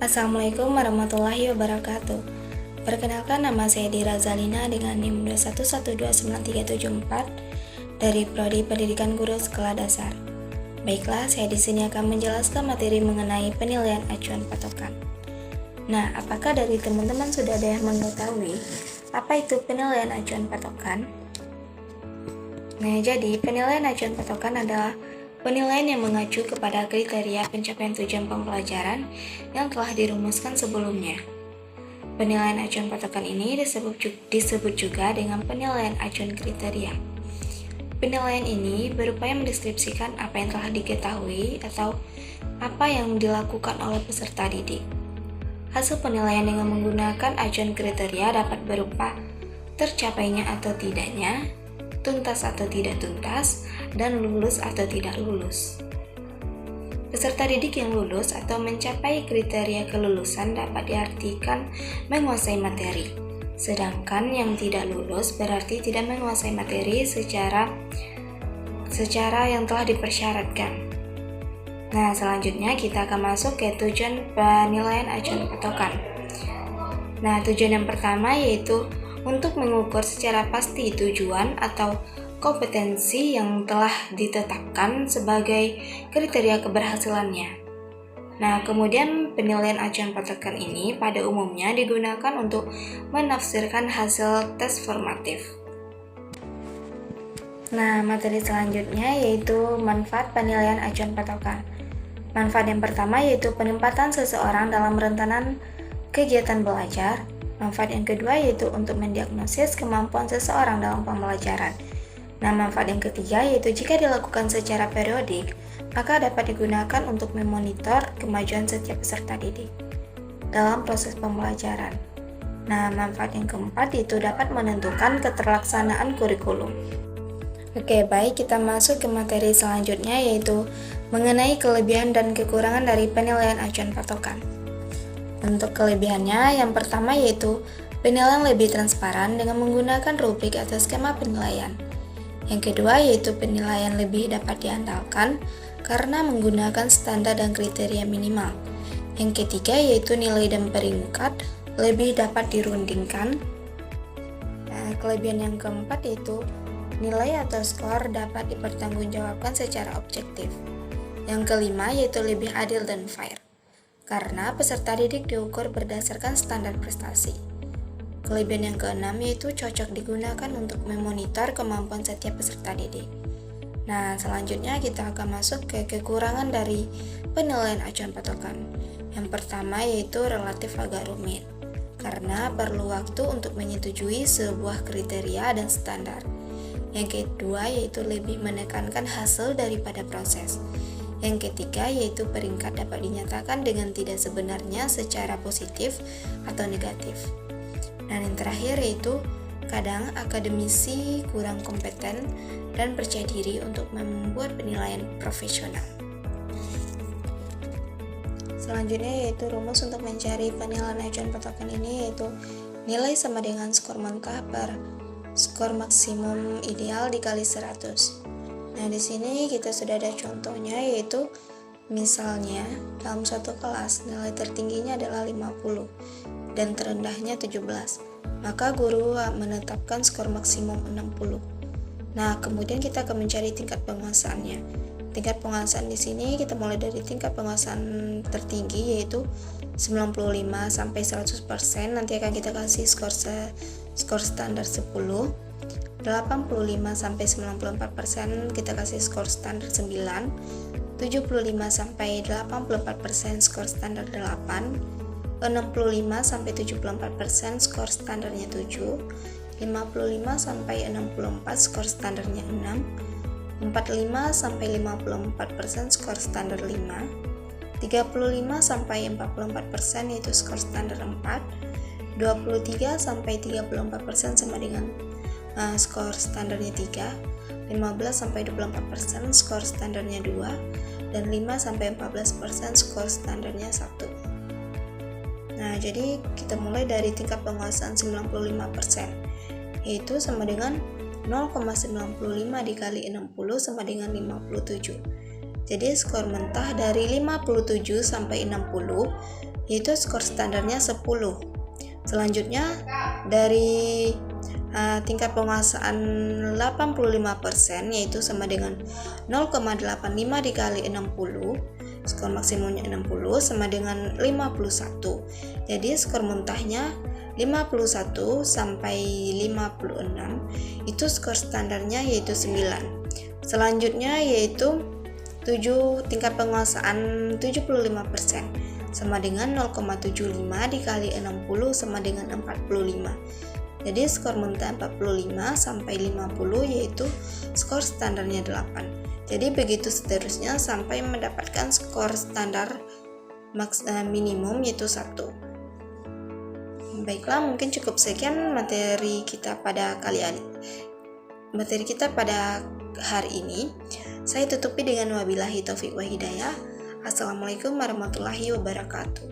Assalamualaikum warahmatullahi wabarakatuh. Perkenalkan, nama saya Dira Zalina dengan NIM 211193774 dari Prodi Pendidikan Guru Sekolah Dasar. Baiklah, saya di sini akan menjelaskan materi mengenai penilaian acuan patokan. Nah, apakah dari teman-teman sudah ada yang mengetahui apa itu penilaian acuan patokan? Nah, jadi penilaian acuan patokan adalah penilaian yang mengacu kepada kriteria pencapaian tujuan pembelajaran yang telah dirumuskan sebelumnya. Penilaian acuan patokan ini disebut juga dengan penilaian acuan kriteria. Penilaian ini berupaya mendeskripsikan apa yang telah diketahui atau apa yang dilakukan oleh peserta didik. Hasil penilaian dengan menggunakan acuan kriteria dapat berupa tercapainya atau tidaknya, tuntas atau tidak tuntas, dan lulus atau tidak lulus. Peserta didik yang lulus atau mencapai kriteria kelulusan dapat diartikan menguasai materi, sedangkan yang tidak lulus berarti tidak menguasai materi secara yang telah dipersyaratkan. Nah, selanjutnya kita akan masuk ke tujuan penilaian acuan patokan. Nah, tujuan yang pertama yaitu untuk mengukur secara pasti tujuan atau kompetensi yang telah ditetapkan sebagai kriteria keberhasilannya. Nah, kemudian penilaian acuan patokan ini pada umumnya digunakan untuk menafsirkan hasil tes formatif. Nah, materi selanjutnya yaitu manfaat penilaian acuan patokan. Manfaat yang pertama yaitu penempatan seseorang dalam rentanan kegiatan belajar. Manfaat yang kedua yaitu untuk mendiagnosis kemampuan seseorang dalam pembelajaran. Nah, manfaat yang ketiga yaitu jika dilakukan secara periodik, maka dapat digunakan untuk memonitor kemajuan setiap peserta didik dalam proses pembelajaran. Nah, manfaat yang keempat yaitu dapat menentukan keterlaksanaan kurikulum. Oke, baik, kita masuk ke materi selanjutnya yaitu mengenai kelebihan dan kekurangan dari penilaian acuan patokan. Untuk kelebihannya, yang pertama yaitu penilaian lebih transparan dengan menggunakan rubrik atau skema penilaian. Yang kedua yaitu penilaian lebih dapat diandalkan karena menggunakan standar dan kriteria minimal. Yang ketiga yaitu nilai dan peringkat lebih dapat dirundingkan. Nah, kelebihan yang keempat yaitu nilai atau skor dapat dipertanggungjawabkan secara objektif. Yang kelima yaitu lebih adil dan fair, karena peserta didik diukur berdasarkan standar prestasi. Kelebihan yang keenam yaitu cocok digunakan untuk memonitor kemampuan setiap peserta didik. Nah, selanjutnya kita akan masuk ke kekurangan dari penilaian acuan patokan. Yang pertama yaitu relatif agak rumit, karena perlu waktu untuk menyetujui sebuah kriteria dan standar. Yang kedua yaitu lebih menekankan hasil daripada proses. Yang ketiga yaitu peringkat dapat dinyatakan dengan tidak sebenarnya secara positif atau negatif. Dan yang terakhir yaitu kadang akademisi kurang kompeten dan percaya diri untuk membuat penilaian profesional. Selanjutnya yaitu rumus untuk mencari penilaian acuan patokan ini yaitu nilai sama dengan skor mentah per skor maksimum ideal dikali 100. Nah, di sini kita sudah ada contohnya yaitu misalnya dalam suatu kelas nilai tertingginya adalah 50 dan terendahnya 17. Maka guru menetapkan skor maksimum 60. Nah, kemudian kita akan mencari tingkat penguasaannya. Tingkat penguasaan di sini kita mulai dari tingkat penguasaan tertinggi yaitu 95 sampai 100%. Nanti akan kita kasih skor standar 10. 85 sampai 94% kita kasih skor standar 9, 75 sampai 84% skor standar 8, 65 sampai 74% skor standarnya 7, 55 sampai 64 skor standarnya 6, 45 sampai 54% skor standar 5, 35 sampai 44% yaitu skor standar 4, 23 sampai 34% sama dengan skor standarnya 3, 15 sampai 24% skor standarnya 2, dan 5 sampai 14% skor standarnya 1. Nah, jadi kita mulai dari tingkat penguasaan 95%, yaitu sama dengan 0,95 dikali 60 sama dengan 57. Jadi skor mentah dari 57 sampai 60 yaitu skor standarnya 10. Selanjutnya dari tingkat penguasaan 85% yaitu sama dengan 0,85 dikali 60, skor maksimumnya 60 sama dengan 51. Jadi skor muntahnya 51 sampai 56 itu skor standarnya yaitu 9. Selanjutnya yaitu tingkat penguasaan 75% sama dengan 0,75 dikali 60 sama dengan 45. Jadi skor muntah 45 sampai 50 yaitu skor standarnya 8. Jadi begitu seterusnya sampai mendapatkan skor standar minimum yaitu 1. Baiklah, mungkin cukup sekian materi kita pada hari ini. Saya tutupi dengan wabillahi taufik wa hidayah. Assalamualaikum warahmatullahi wabarakatuh.